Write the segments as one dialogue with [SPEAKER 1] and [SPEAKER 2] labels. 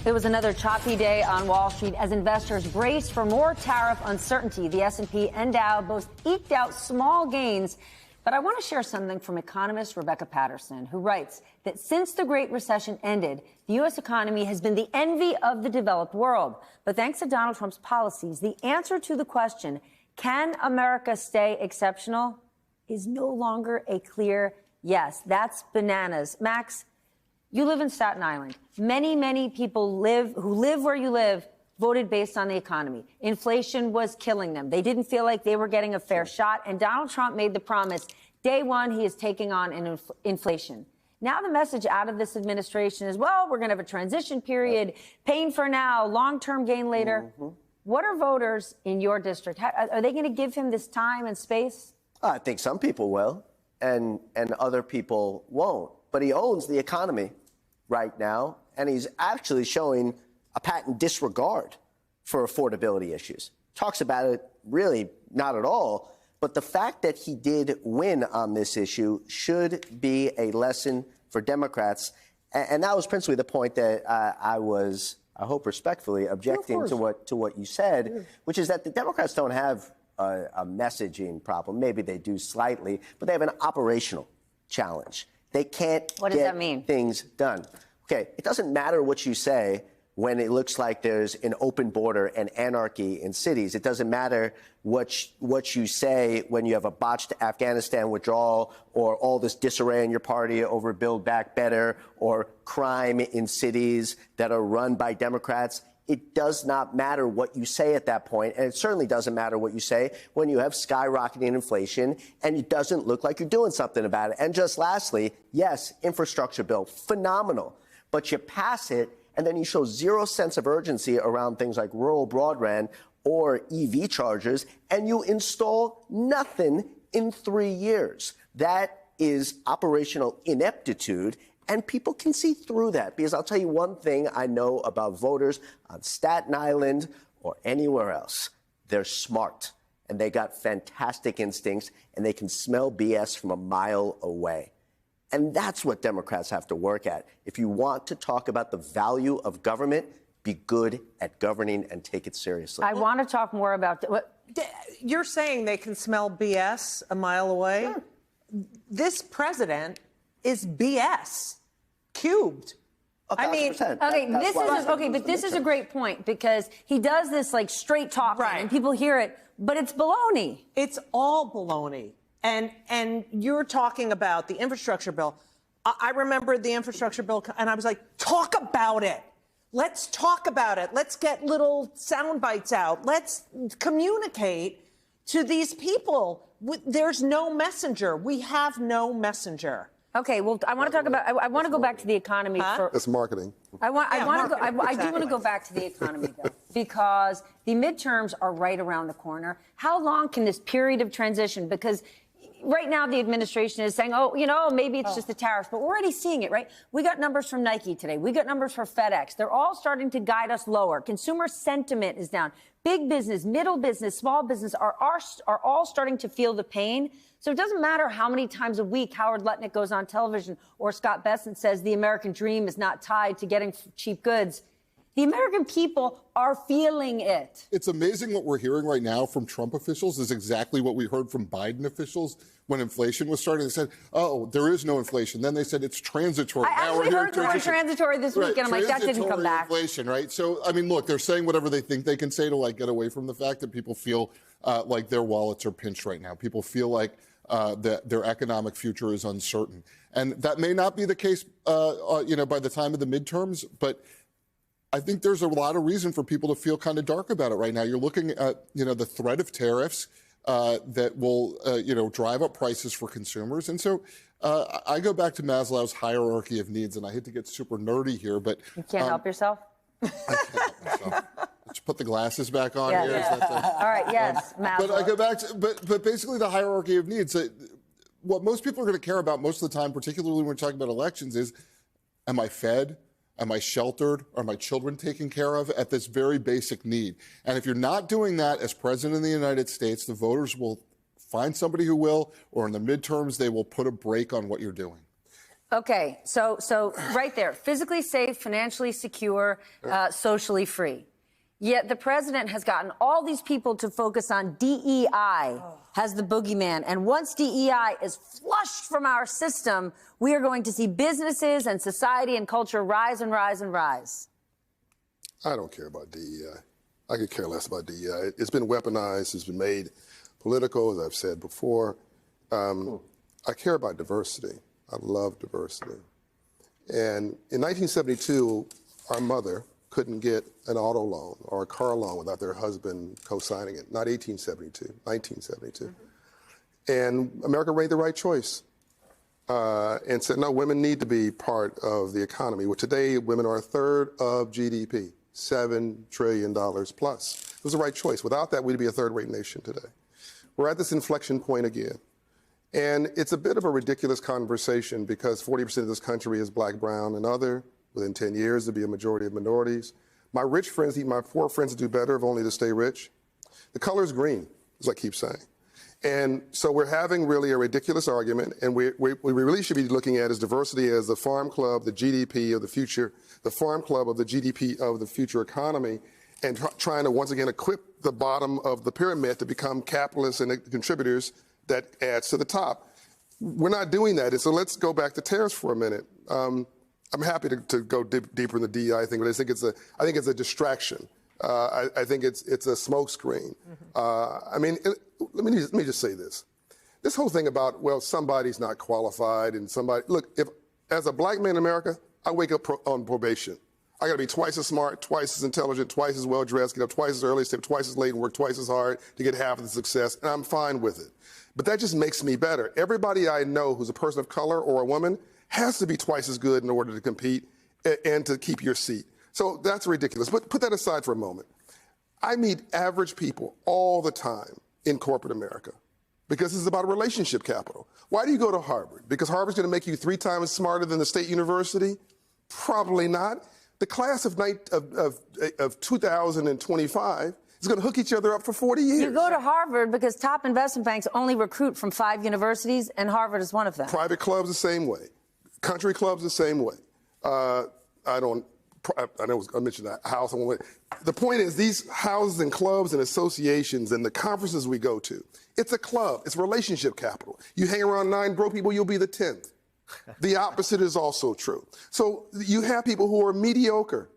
[SPEAKER 1] It was another choppy day on Wall Street as investors braced for more tariff uncertainty. The S&P and Dow both eked out small gains. But I want to share something from economist Rebecca Patterson, who writes that since the Great Recession ended, the U.S. economy has been the envy of the developed world. But thanks to Donald Trump's policies, the answer to the question, can America stay exceptional, is no longer a clear yes. That's bananas. Max, you live in Staten Island. Many people who live where you live voted based on the economy. Inflation was killing them. They didn't feel like they were getting a fair shot. And Donald Trump made the promise, day one, he is taking on inflation. Now the message out of this administration is, well, we're going to have a transition period, pain for now, long-term gain later. What are voters in your district? Are they going to give him this time and space?
[SPEAKER 2] I think some people will, and other people won't. But he owns the economy right now, and he's actually showing a patent disregard for affordability issues. Talks about it really not at all. But the fact that he did win on this issue should be a lesson for Democrats. And that was principally the point that I was, I hope respectfully, objecting to what you said, which is that the Democrats don't have a messaging problem. Maybe they do slightly, but they have an operational challenge. They can't get things done. Okay, it doesn't matter what you say when it looks like there's an open border and anarchy in cities. It doesn't matter what you say when you have a botched Afghanistan withdrawal or all this disarray in your party over Build Back Better or crime in cities that are run by Democrats. It does not matter what you say at that point, and it certainly doesn't matter what you say when you have skyrocketing inflation and it doesn't look like you're doing something about it. And just lastly, yes, infrastructure bill, phenomenal, but you pass it and then you show zero sense of urgency around things like rural broadband or EV chargers, and you install nothing in 3 years. That is operational ineptitude. And people can see through that, because I'll tell you one thing I know about voters on Staten Island or anywhere else. They're smart, and they got fantastic instincts, and they can smell BS from a mile away. And that's what Democrats have to work at. If you want to talk about the value of government, be good at governing and take it seriously.
[SPEAKER 1] I want to talk more about what
[SPEAKER 3] you're saying. They can smell BS a mile away.
[SPEAKER 2] Sure.
[SPEAKER 3] This president is BS cubed.
[SPEAKER 1] I mean, this is a great point, because he does this like straight talking, and people hear it, but it's baloney.
[SPEAKER 3] It's all baloney. And you're talking about the infrastructure bill. I remember the infrastructure bill, and I was like, talk about it. Let's talk about it. Let's get little sound bites out. Let's communicate to these people. There's no messenger. We have no messenger.
[SPEAKER 1] Okay, well, I want to talk about. I want to go back to the economy.
[SPEAKER 4] It's marketing.
[SPEAKER 1] I do want to go back to the economy, though, because the midterms are right around the corner. How long can this period of transition? Because right now the administration is saying, maybe it's just the tariffs, but we're already seeing it, right? We got numbers from Nike today. We got numbers for FedEx. They're all starting to guide us lower. Consumer sentiment is down. Big business, middle business, small business are all starting to feel the pain. So it doesn't matter how many times a week Howard Lutnick goes on television or Scott Bessent says the American dream is not tied to getting cheap goods. The American people are feeling it.
[SPEAKER 4] It's amazing what we're hearing right now from Trump officials is exactly what we heard from Biden officials when inflation was starting. They said, there is no inflation. Then they said it's transitory.
[SPEAKER 1] I actually heard the word transitory this week, and I'm like, that didn't come back.
[SPEAKER 4] Inflation, right? So, I mean, look, they're saying whatever they think they can say to, get away from the fact that people feel like their wallets are pinched right now. People feel like that their economic future is uncertain. And that may not be the case, by the time of the midterms, but I think there's a lot of reason for people to feel kind of dark about it right now. You're looking at, the threat of tariffs that will, drive up prices for consumers. And so I go back to Maslow's hierarchy of needs, and I hate to get super nerdy here, but...
[SPEAKER 1] You can't help yourself?
[SPEAKER 4] I can't help myself. Let's put the glasses back on here.
[SPEAKER 1] Yeah. All right, yes, Maslow.
[SPEAKER 4] But I go back to, but basically the hierarchy of needs. What most people are going to care about most of the time, particularly when we're talking about elections, is, am I fed? Am I sheltered? Are my children taken care of? At this very basic need. And if you're not doing that as president of the United States, the voters will find somebody who will, or in the midterms, they will put a brake on what you're doing.
[SPEAKER 1] Okay, so right there, physically safe, financially secure, socially free. Yet the president has gotten all these people to focus on DEI as the boogeyman. And once DEI is flushed from our system, we are going to see businesses and society and culture rise and rise and rise.
[SPEAKER 5] I don't care about DEI. I could care less about DEI. It's been weaponized. It's been made political, as I've said before. I care about diversity. I love diversity. And in 1972, our mother couldn't get an auto loan or a car loan without their husband co-signing it. Not 1872, 1972. And America made the right choice and said, no, women need to be part of the economy. Well, today, women are a third of GDP, $7 trillion plus. It was the right choice. Without that, we'd be a third-rate nation today. We're at this inflection point again. And it's a bit of a ridiculous conversation because 40% of this country is black, brown, and other. Within 10 years, there'll be a majority of minorities. My rich friends need my poor friends to do better, if only to stay rich. The color is green, as I keep saying. And so we're having really a ridiculous argument, and we really should be looking at is diversity as the farm club, the GDP of the future, the farm club of the GDP of the future economy, and trying to once again equip the bottom of the pyramid to become capitalists and contributors that adds to the top. We're not doing that, and so let's go back to tariffs for a minute. I'm happy to go deeper in the DEI thing, but I think it's a distraction. I think it's a smokescreen. I mean, let me just say this. This whole thing about, well, somebody's not qualified and somebody, look, if as a black man in America, I wake up on probation. I got to be twice as smart, twice as intelligent, twice as well-dressed, get up twice as early, stay up twice as late, and work twice as hard to get half of the success, and I'm fine with it. But that just makes me better. Everybody I know who's a person of color or a woman has to be twice as good in order to compete and to keep your seat. So that's ridiculous. But put that aside for a moment. I meet average people all the time in corporate America because this is about relationship capital. Why do you go to Harvard? Because Harvard's going to make you 3 times smarter than the state university? Probably not. The class of 2025 is going to hook each other up for 40 years.
[SPEAKER 1] You go to Harvard because top investment banks only recruit from 5 universities, and Harvard is one of them.
[SPEAKER 5] Private clubs the same way. Country clubs the same way. I mentioned that house. The point is these houses and clubs and associations and the conferences we go to, it's a club. It's relationship capital. You hang around 9 broke people, you'll be the 10th. The opposite is also true. So you have people who are mediocre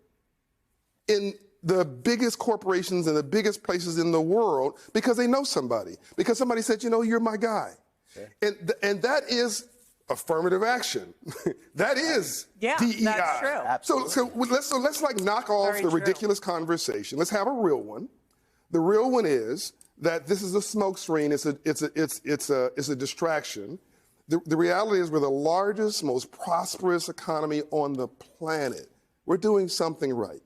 [SPEAKER 5] in the biggest corporations and the biggest places in the world because they know somebody, because somebody said, you know, you're my guy. Okay. And that is affirmative action. That is DEI.
[SPEAKER 3] That's true.
[SPEAKER 5] Absolutely. So let's like knock off the ridiculous conversation. Let's have a real one. The real one is that this is a smokescreen. It's a distraction. The reality is we're the largest, most prosperous economy on the planet. We're doing something right.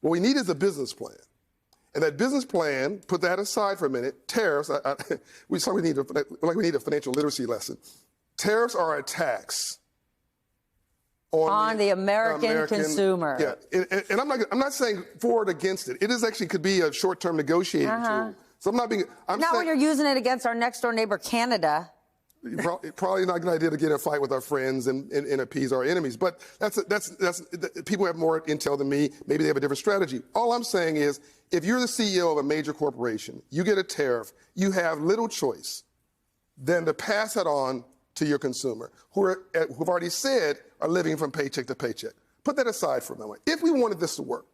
[SPEAKER 5] What we need is a business plan. And that business plan, put that aside for a minute, tariffs, we need a financial literacy lesson. Tariffs are a tax on the American
[SPEAKER 1] consumer.
[SPEAKER 5] Yeah, and I'm not saying for or against it. It is actually could be a short-term negotiating tool. So I'm not being.
[SPEAKER 1] Not when you're using it against our next-door neighbor, Canada.
[SPEAKER 5] Probably not a good idea to get in a fight with our friends and appease our enemies. But that's people have more intel than me. Maybe they have a different strategy. All I'm saying is, if you're the CEO of a major corporation, you get a tariff, you have little choice than to pass it on to your consumer, who've already said are living from paycheck to paycheck. Put that aside for a moment. If we wanted this to work,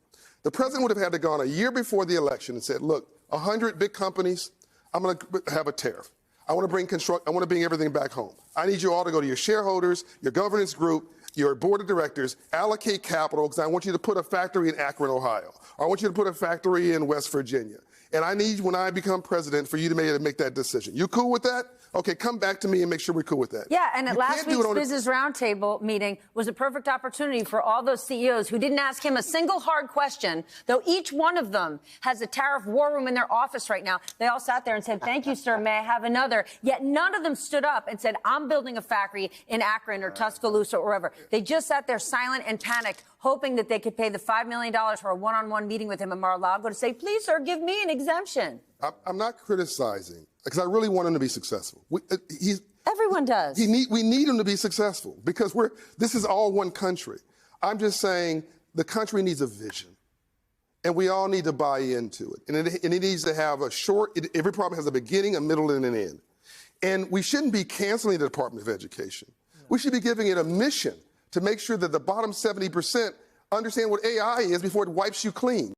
[SPEAKER 5] the president would have had to gone a year before the election and said, look, 100 big companies, I'm going to have a tariff. I want to bring everything back home. I need you all to go to your shareholders, your governance group, your board of directors, allocate capital, because I want you to put a factory in Akron, Ohio. Or I want you to put a factory in West Virginia. And I need, when I become president, for you to make that decision. You cool with that? Okay, come back to me and make sure we're cool with that.
[SPEAKER 1] Yeah, and at last week's Business Roundtable meeting was a perfect opportunity for all those CEOs who didn't ask him a single hard question, though each one of them has a tariff war room in their office right now. They all sat there and said, thank you, sir, may I have another? Yet none of them stood up and said, I'm building a factory in Akron or Tuscaloosa or wherever. They just sat there silent and panicked, hoping that they could pay the $5 million for a one-on-one meeting with him in Mar-a-Lago to say, please, sir, give me an exemption.
[SPEAKER 5] I'm not criticizing, because I really want him to be successful.
[SPEAKER 1] Everyone does.
[SPEAKER 5] We need him to be successful because this is all one country. I'm just saying the country needs a vision. And we all need to buy into it. And it needs to have every problem has a beginning, a middle, and an end. And we shouldn't be canceling the Department of Education. No. We should be giving it a mission to make sure that the bottom 70% understand what AI is before it wipes you clean.